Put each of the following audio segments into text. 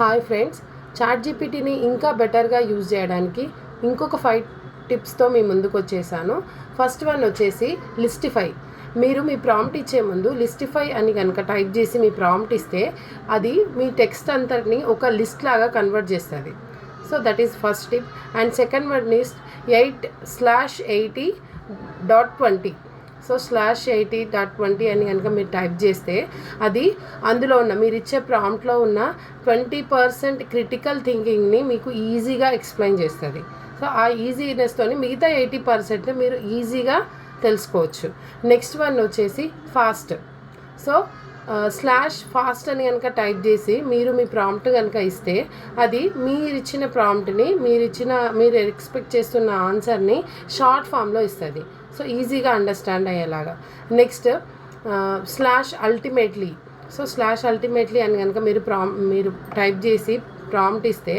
Hi friends, chat జీపీటీని ఇంకా బెటర్గా use చేయడానికి ఇంకొక 5 టిప్స్తో మీ ముందుకు వచ్చేసాను. ఫస్ట్ వన్ వచ్చేసి లిస్టిఫై. మీరు మీ ప్రాంప్ట్ ఇచ్చే ముందు లిస్టిఫై అని కనుక టైప్ చేసి మీ ప్రాంప్ట్ ఇస్తే అది మీ టెక్స్ట్ అంతటిని ఒక లిస్ట్ లాగా కన్వర్ట్ చేస్తుంది. So that is first tip. And second one is 8/80.20. So /80.20 అని కనుక మీరు టైప్ చేస్తే అది అందులో ఉన్న మీరు ఇచ్చే ప్రాంప్ట్లో ఉన్న 20% క్రిటికల్ థింకింగ్ని మీకు ఈజీగా ఎక్స్ప్లెయిన్ చేస్తుంది. సో ఆ ఈజీనెస్తో మిగతా 80% మీరు ఈజీగా తెలుసుకోవచ్చు. నెక్స్ట్ వన్ వచ్చేసి ఫాస్ట్. సో /fast అని కనుక టైప్ చేసి మీరు మీ ప్రాంప్ట్ కనుక ఇస్తే అది మీరు ఇచ్చిన ప్రాంప్ట్ని మీరు ఎక్స్పెక్ట్ చేస్తున్న ఆన్సర్ని షార్ట్ ఫామ్లో ఇస్తుంది. సో ఈజీగా అండర్స్టాండ్ అయ్యేలాగా. Next /ultimately. సో /ultimately అని కనుక మీరు టైప్ చేసి ప్రాంప్ట్ ఇస్తే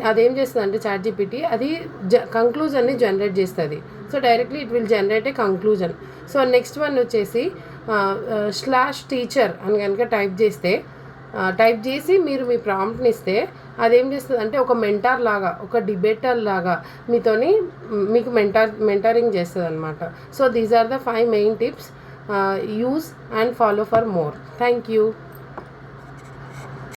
అదేం చేస్తుంది అంటే చాట్ జీపీటీ అది కంక్లూజన్ని జనరేట్ చేస్తుంది. So directly it will generate a conclusion. So next one వచ్చేసి /teacher అని కనుక టైప్ చేసి మీరు మీ ప్రాంప్ట్ని ఇస్తే అదేం చేస్తుంది అంటే ఒక మెంటార్ లాగా, ఒక డిబేటర్ లాగా మీకు మెంటరింగ్ చేస్తుంది అనమాట. So these are the 5 main tips. Use and follow for more. Thank you.